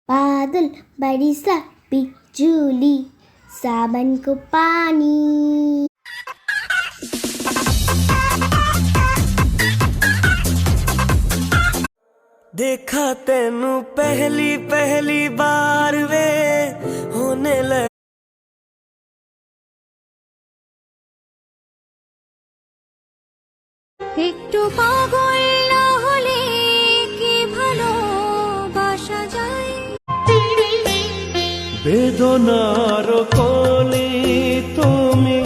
बादल बरसा बिजली सावन को पानी। देखा तेनू पहली पहली बार वे होने लगे একটু পাগল না হলে কি ভালোবাসা যায়। বেদনার কোলে তুমি